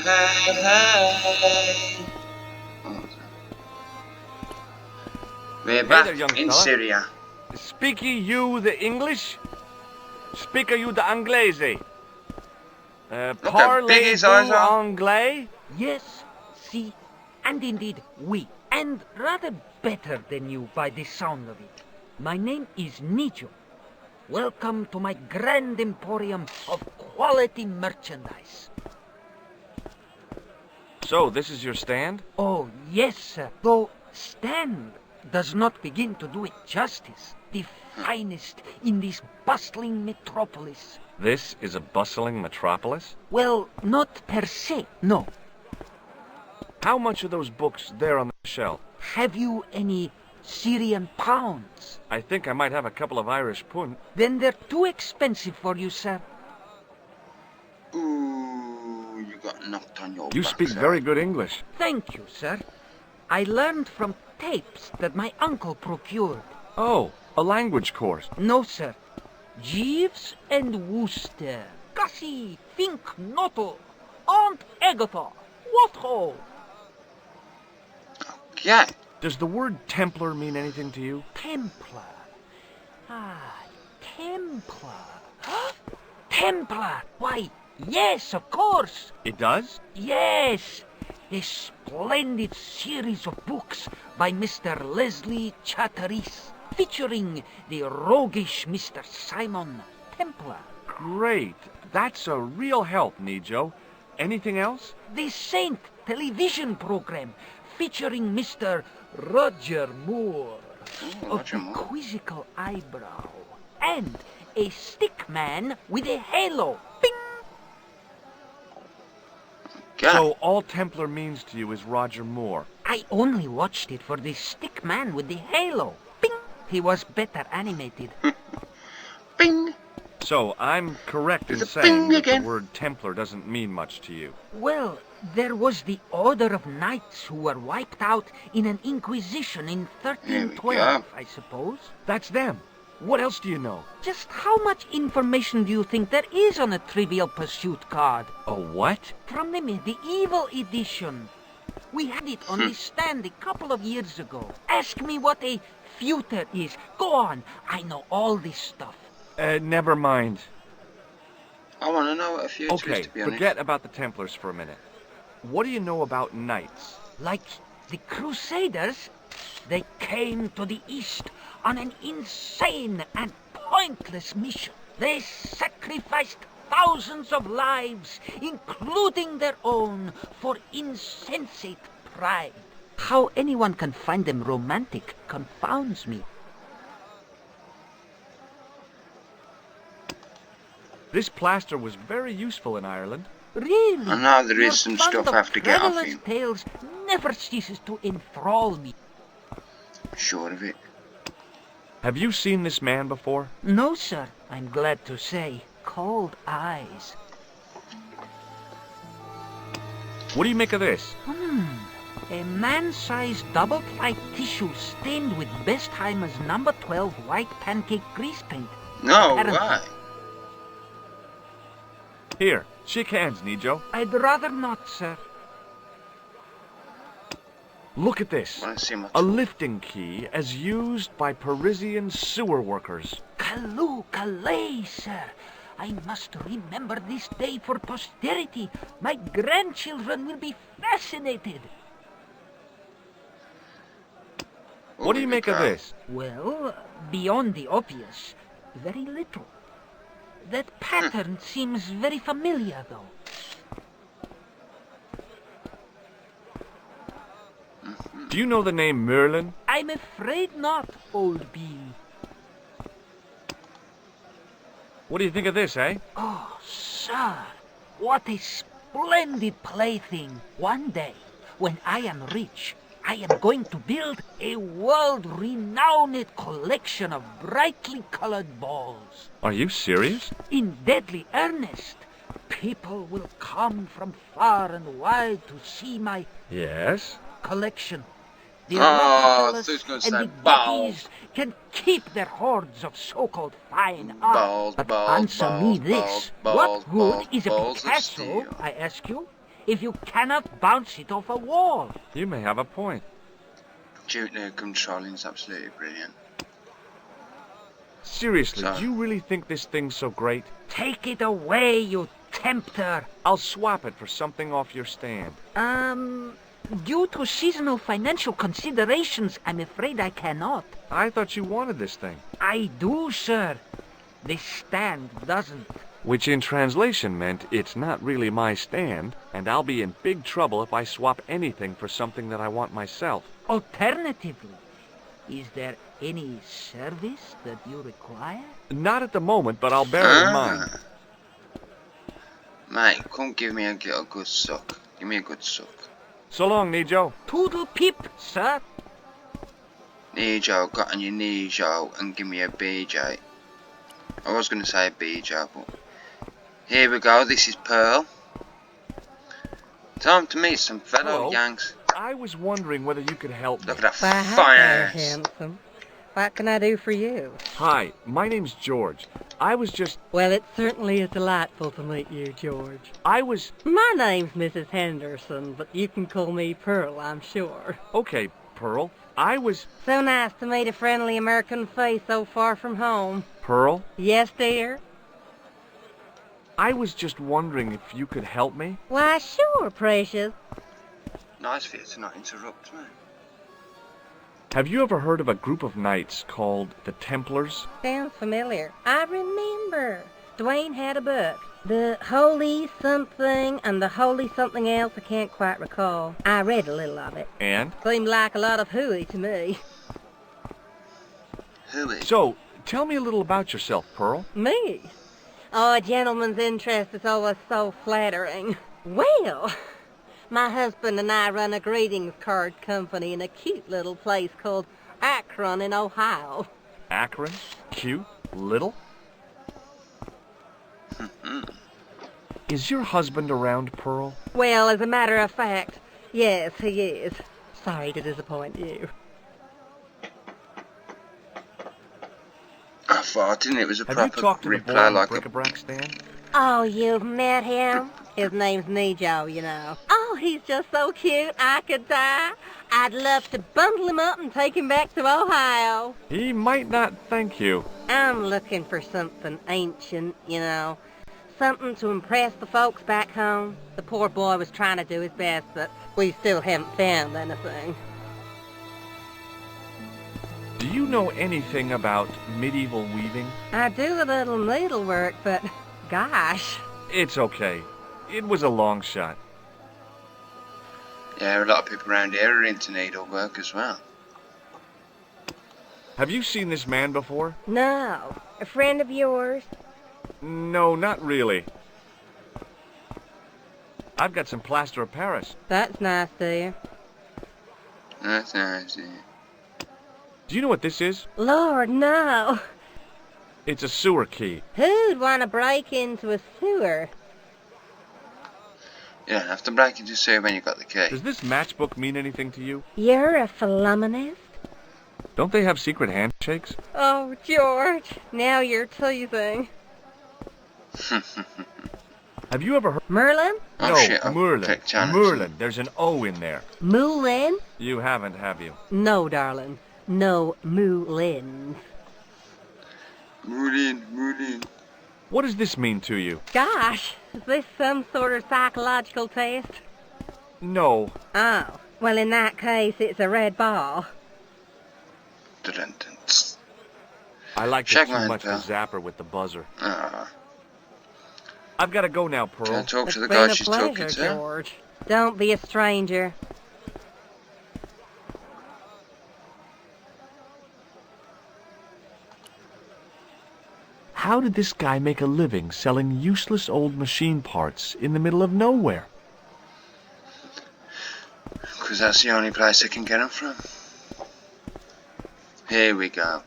Hey. We're Hey back there, young in fella. Syria. Speak you the English? Speak you the Anglais? Look how big his eyes are. Anglais? Yes, see, and indeed we, and rather better than you by the sound of it. My name is Nijo. Welcome to my Grand Emporium of quality merchandise. So, this is your stand? Oh, yes, sir. Though stand does not begin to do it justice. The finest in this bustling metropolis. This is a bustling metropolis? Well, not per se, no. How much are those books there on the shelf? Have you any Syrian pounds? I think I might have a couple of Irish pund. Then they're too expensive for you, sir. Ooh, you got knocked on your You back, speak sir. very good English. Thank you, sir. I learned from tapes that my uncle procured. Oh, a language course. No, sir. Jeeves and Wooster. Gussie, Fink, Noto, Aunt Agatha. What ho? Okay. Does the word Templar mean anything to you? Templar. Ah, Templar. Templar. Why, yes, of course. It does? Yes. A splendid series of books by Mr. Leslie Chatteris, featuring the roguish Mr. Simon Templar. Great. That's a real help, Nijo. Anything else? The Saint television program, featuring Mr. Roger Moore, Ooh, of Roger the Moore. quizzical eyebrow, and a stick man with a halo. Bing! Okay. So all Templar means to you is Roger Moore. I only watched it for the stick man with the halo. Bing! He was better animated. Bing. So I'm correct in There's a saying bing that again. the word Templar doesn't mean much to you. Well, there was the Order of Knights who were wiped out in an Inquisition in There we 1312, go. I suppose. That's them. What else do you know? Just how much information do you think there is on a Trivial Pursuit card? A what? From the medieval edition. We had it on the stand a couple of years ago. Ask me what a feuter is. Go on, I know all this stuff. Never mind. I want to know what a future Okay, is, to be honest. forget about the Templars for a minute. What do you know about knights? Like the Crusaders, they came to the East on an insane and pointless mission. They sacrificed thousands of lives, including their own, for insensate pride. How anyone can find them romantic confounds me. This plaster was very useful in Ireland. Really? I know there is your some fund stuff of I have to get off perilous him. tales never ceases to enthrall me. Sure of it. Have you seen this man before? No, sir, I'm glad to say. Cold eyes. What do you make of this? A man-sized double-ply tissue stained with Bestheimer's number 12 white pancake grease paint. No Apparently. way. Here, shake hands, Nijo. I'd rather not, sir. Look at this. Want to see my A lifting key as used by Parisian sewer workers. Calais, Calais, sir. I must remember this day for posterity. My grandchildren will be fascinated. What do you make of this? Well, beyond the obvious, very little. That pattern seems very familiar, though. Do you know the name Merlin? I'm afraid not, old bean. What do you think of this, eh? Oh, sir, what a splendid plaything. One day, when I am rich, I am going to build a world-renowned collection of brightly colored balls. Are you serious? In deadly earnest, people will come from far and wide to see my Yes. collection. The Oh, Rockefellers so it's gonna and say the balls. Getties can keep their hordes of so-called fine art. Balls, but balls, answer balls, me this. balls, what good balls, is a balls of Picasso, steel. I ask you, if you cannot bounce it off a wall? You may have a point. Due to controlling is absolutely brilliant. Seriously, So- do you really think this thing's so great? Take it away, you tempter. I'll swap it for something off your stand. Due to seasonal financial considerations, I'm afraid I cannot. I thought you wanted this thing. I do, sir. This stand doesn't. Which in translation meant it's not really my stand, and I'll be in big trouble if I swap anything for something that I want myself. Alternatively, is there any service that you require? Not at the moment, but I'll bear it in mind. Mate, come give me a good suck. Give me a good suck. So long, Nijo. Toodle pip, sir. Nijo, got on your knees, Joe, and give me a BJ. I was going to say a BJ, but... Here we go, this is Pearl. Time to meet some fellow Hello. Yanks. I was wondering whether you could help me. Look at that Why, hi fire there, ass. handsome. What can I do for you? Hi, my name's George. I was Well, it certainly is delightful to meet you, George. My name's Mrs. Henderson, but you can call me Pearl, I'm sure. Okay, Pearl. So nice to meet a friendly American face so far from home. Pearl? Yes, dear? I was just wondering if you could help me. Why, sure, precious. Nice for you to not interrupt me. Have you ever heard of a group of knights called the Templars? Sounds familiar. I remember. Duane had a book. The Holy Something and the Holy Something Else, I can't quite recall. I read a little of it. And? Seemed like a lot of hooey to me. Who is? So, tell me a little about yourself, Pearl. Me? Oh, a gentleman's interest is always so flattering. Well, my husband and I run a greetings card company in a cute little place called Akron in Ohio. Akron? Cute? Little? Is your husband around, Pearl? Well, as a matter of fact, yes, he is. Sorry to disappoint you. I thought it was a Have you proper talked to the boy reply on the like a... bric-a-brac stand? Oh, you've met him? His name's Nijo, you know. Oh, he's just so cute, I could die. I'd love to bundle him up and take him back to Ohio. He might not thank you. I'm looking for something ancient, you know. Something to impress the folks back home. The poor boy was trying to do his best, but we still haven't found anything. Do you know anything about medieval weaving? I do a little needlework, but gosh. It's okay. It was a long shot. Yeah, a lot of people around here are into needlework as well. Have you seen this man before? No. A friend of yours? No, not really. I've got some plaster of Paris. That's nice, dear. That's nice, yeah. Do you know what this is? Lord, no. It's a sewer key. Who'd want to break into a sewer? You don't have to break into sewer when you got the key. Does this matchbook mean anything to you? You're a philommonist? Don't they have secret handshakes? Oh, George, now you're teasing. Have you ever heard... Merlin? Oh, no, shit, I've Merlin. clicked on it. Merlin. There's an O in there. Moulin? You haven't, have you? No, darling. No Moulin. Moulin. What does this mean to you? Gosh, is this some sort of psychological test? No. Oh, well in that case it's a red ball. Dun-dun-dun. I like Check it too mine, much to pal. zap her with the buzzer. Ah, I've got to go now, Pearl. can't talk It's to the been guy a she's pleasure, talking to. George. Don't be a stranger. How did this guy make a living selling useless old machine parts in the middle of nowhere? Because that's the only place I can get them from. Here we go.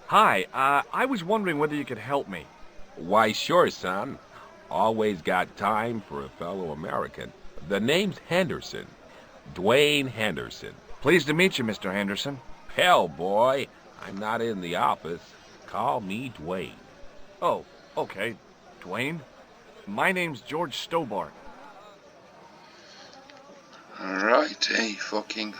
Hi, I was wondering whether you could help me. Why, sure, son. Always got time for a fellow American. The name's Henderson. Duane Henderson. Pleased to meet you, Mr. Henderson. Hell, boy, I'm not in the office. Call me Duane. Oh, okay. Duane? My name's George Stobbart. Righty fucking.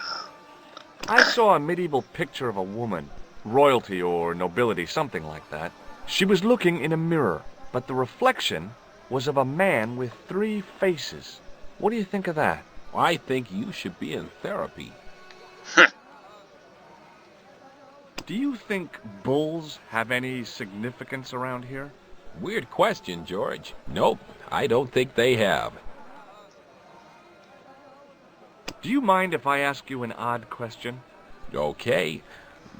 I saw a medieval picture of a woman, royalty or nobility, something like that. She was looking in a mirror, but the reflection was of a man with 3 faces. What do you think of that? I think you should be in therapy. Do you think bulls have any significance around here? Weird question, George. Nope, I don't think they have. Do you mind if I ask you an odd question? Okay,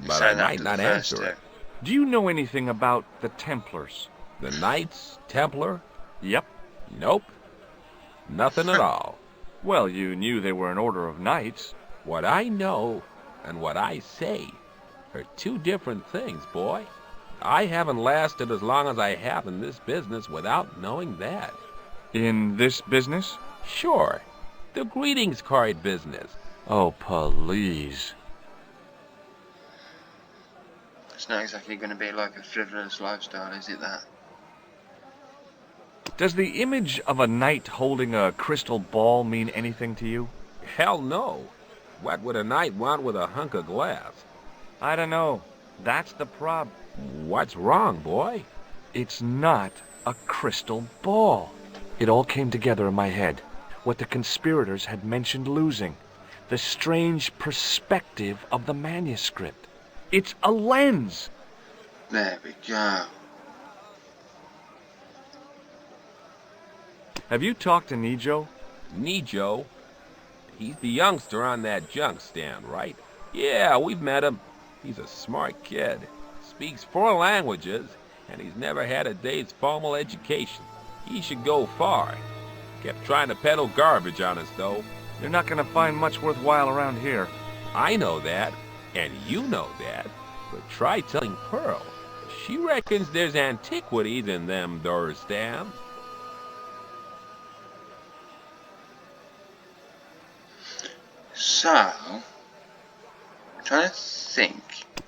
but Say I that might to not the first answer it. Do you know anything about the Templars? The Knights Templar? Yep. Nope. Nothing at all. Well, you knew they were an order of knights. What I know and what I say are 2 different things, boy. I haven't lasted as long as I have in this business without knowing that. In this business? Sure, the greetings card business. Oh, please. It's not exactly going to be like a frivolous lifestyle, is it that? Does the image of a knight holding a crystal ball mean anything to you? Hell no. What would a knight want with a hunk of glass? I don't know. That's the problem. What's wrong, boy? It's not a crystal ball. It all came together in my head. What the conspirators had mentioned losing. The strange perspective of the manuscript. It's a lens. There we go. Have you talked to Nijo? Nijo? He's the youngster on that junk stand, right? Yeah, we've met him. He's a smart kid. Speaks 4 languages, and he's never had a day's formal education. He should go far. Kept trying to peddle garbage on us, though. You're not going to find much worthwhile around here. I know that, and you know that. But try telling Pearl. She reckons there's antiquities in them door stands. So, I'm trying to think.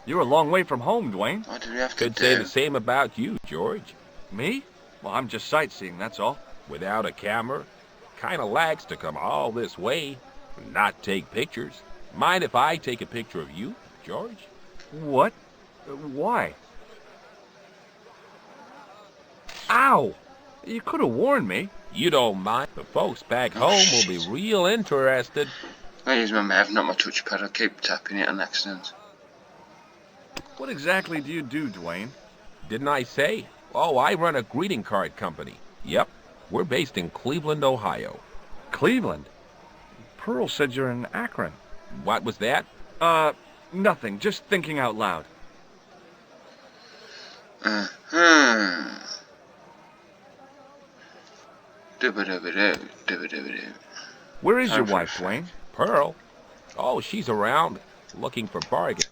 You're a long way from home, Duane. What do we have to Could do? say the same about you, George. Me? Well, I'm just sightseeing, that's all. Without a camera, kinda lags to come all this way and not take pictures. Mind if I take a picture of you, George? What? Why? Ow! You could have warned me. You don't mind. The folks back home will be real interested. I use my mouth, not my touchpad. I keep tapping it on accident. What exactly do you do, Duane? Didn't I say? Oh, I run a greeting card company. Yep, we're based in Cleveland, Ohio. Cleveland? Pearl said you're in Akron. What was that? Nothing. Just thinking out loud. Dubba-dubba-doo. Where is your wife, Duane? Pearl? Oh, she's around, looking for bargains.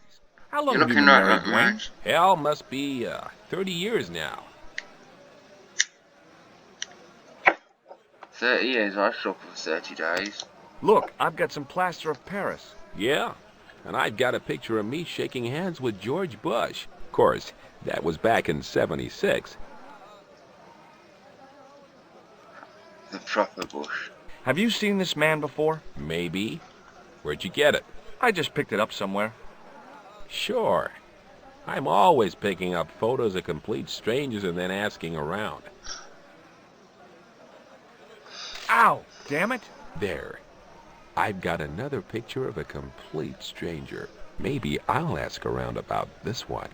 How long You're have you looking been right married, at Duane? Max. Hell, must be 30 years now. 30 years, I struck for 30 days. Look, I've got some plaster of Paris. Yeah, and I've got a picture of me shaking hands with George Bush. Of course, that was back in '76. The proper Bush. Have you seen this man before? Maybe. Where'd you get it? I just picked it up somewhere. Sure. I'm always picking up photos of complete strangers and then asking around. Ow! Damn it! There. I've got another picture of a complete stranger. Maybe I'll ask around about this one.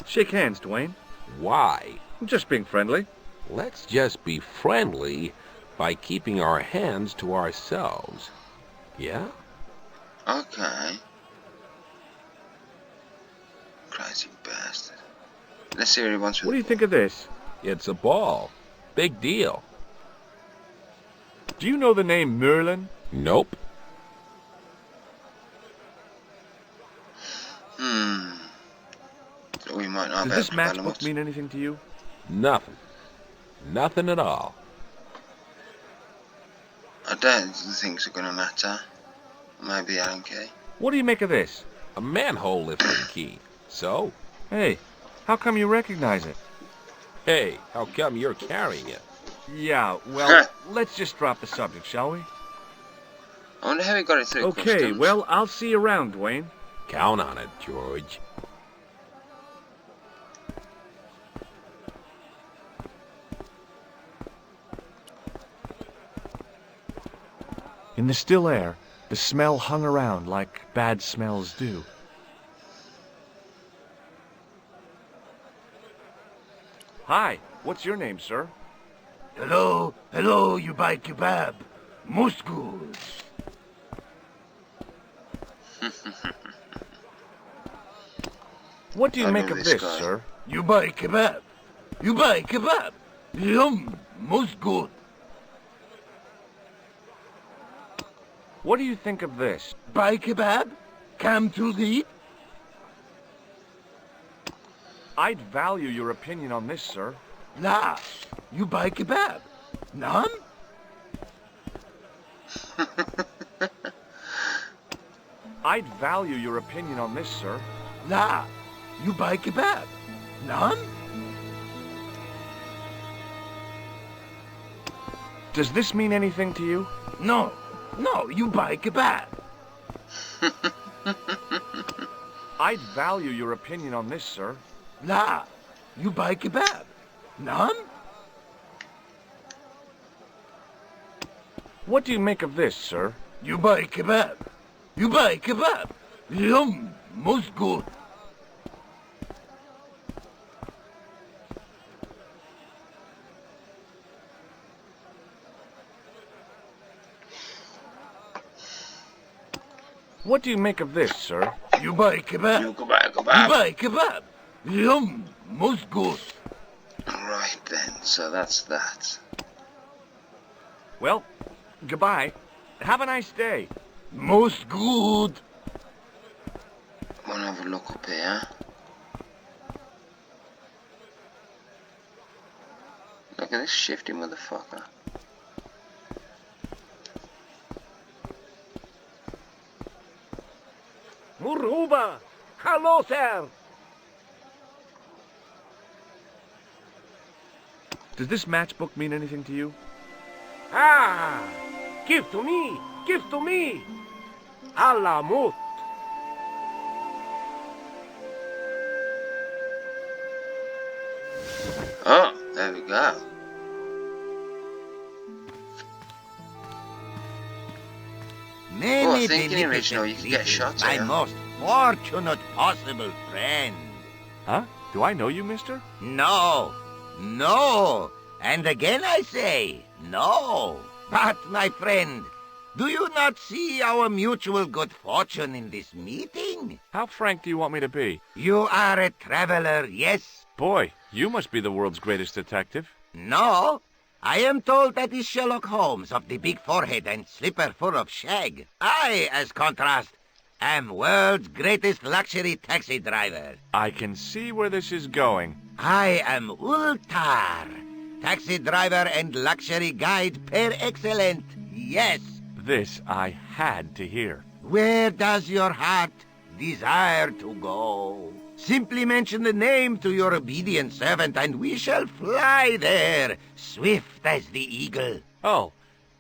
Shake hands, Duane. Why? I'm just being friendly. Let's just be friendly by keeping our hands to ourselves. Yeah? Okay. Crazy bastard. Let's see what he wants with What do you think of this? It's a ball. Big deal. Do you know the name Merlin? Nope. So we might not Does be this able to matchbook mean anything to you? Nothing. Nothing at all. I don't think it's going to matter. Maybe Allen key. What do you make of this? A manhole lifting key. So? Hey, how come you recognize it? Hey, how come you're carrying it? Yeah, well, let's just drop the subject, shall we? I wonder how he got it through Okay, customs. well, I'll see you around, Duane. Count on it, George. In the still air, the smell hung around like bad smells do. Hi, what's your name, sir? Hello, you buy kebab. Most good. What do you I make know of this this, guy. sir? You buy kebab. You buy kebab. Yum, most good. What do you think of this? Buy kebab? Come to eat? I'd value your opinion on this, sir. Nah, you buy kebab. None? I'd value your opinion on this, sir. Nah, you buy kebab. None? Does this mean anything to you? No, you buy kebab. I'd value your opinion on this, sir. Nah, you buy kebab. None? What do you make of this, sir? You buy kebab. You buy kebab. Yum, most good. What do you make of this, sir? You buy kebab. You go back, go You back. buy kebab. Yum, most good. Right then, so that's that. Well, goodbye. Have a nice day. Most good. Wanna have a look up here? Look at this shifty motherfucker. Muruba! Hello, sir! Does this matchbook mean anything to you? Ah! Give to me! Give to me! Allah mut! Oh, there we go. Many thinking beneficent original, you can get greetings, shot my here. most fortunate possible friend. Huh? Do I know you, mister? No, and again I say, no. But, my friend, do you not see our mutual good fortune in this meeting? How frank do you want me to be? You are a traveler, yes? Boy, you must be the world's greatest detective. No, I am told that is Sherlock Holmes of the big forehead and slipper full of shag. I, as contrast, am world's greatest luxury taxi driver. I can see where this is going. I am Ultar, taxi driver and luxury guide per excellent. Yes. This I had to hear. Where does your heart desire to go? Simply mention the name to your obedient servant, and we shall fly there, swift as the eagle. Oh,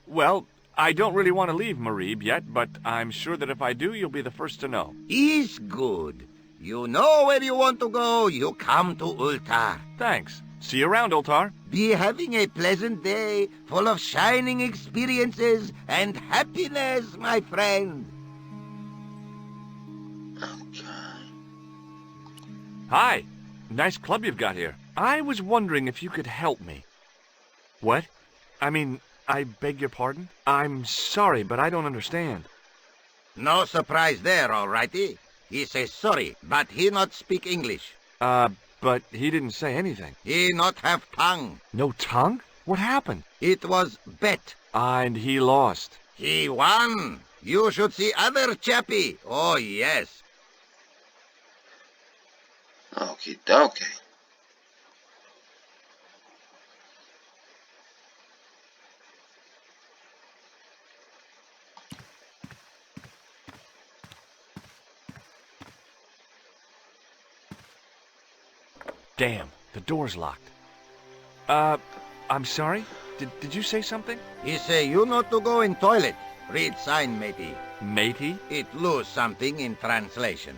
well, I don't really want to leave Marib yet, but I'm sure that if I do, you'll be the first to know. Is good. You know where you want to go, you come to Ultar. Thanks. See you around, Oltar. Be having a pleasant day, full of shining experiences and happiness, my friend. Okay. Hi. Nice club you've got here. I was wondering if you could help me. What? I mean, I beg your pardon? I'm sorry, but I don't understand. No surprise there, all righty. He says sorry, but he not speak English. But he didn't say anything. He not have tongue. No tongue? What happened? It was bet. And he lost. He won. You should see other chappie. Oh, yes. Okie dokie. Damn, the door's locked. I'm sorry? Did you say something? He say you not to go in toilet. Read sign, matey. Matey? It lose something in translation.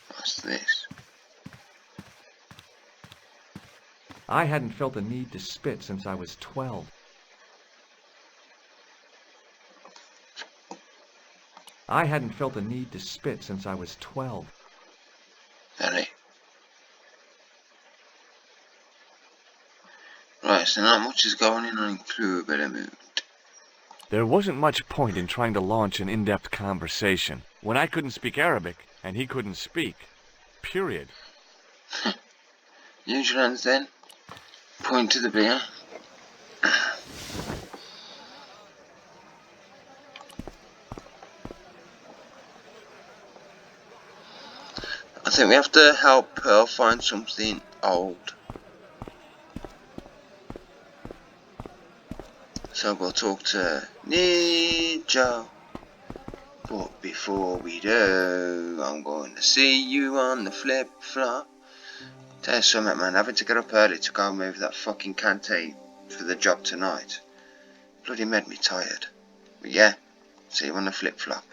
What's this? I hadn't felt the need to spit since I was 12. I hadn't felt the need to spit since I was 12. Very. Right, so not much is going on in Club Element. There wasn't much point in trying to launch an in-depth conversation when I couldn't speak Arabic and he couldn't speak. Period. Use your hands then. Point to the beer. I think we have to help Pearl find something old. So we'll talk to Ninja. But before we do, I'm going to see you on the flip-flop. Tell you something, man, having to get up early to go move that fucking canteen for the job tonight bloody made me tired. But yeah, see you on the flip-flop.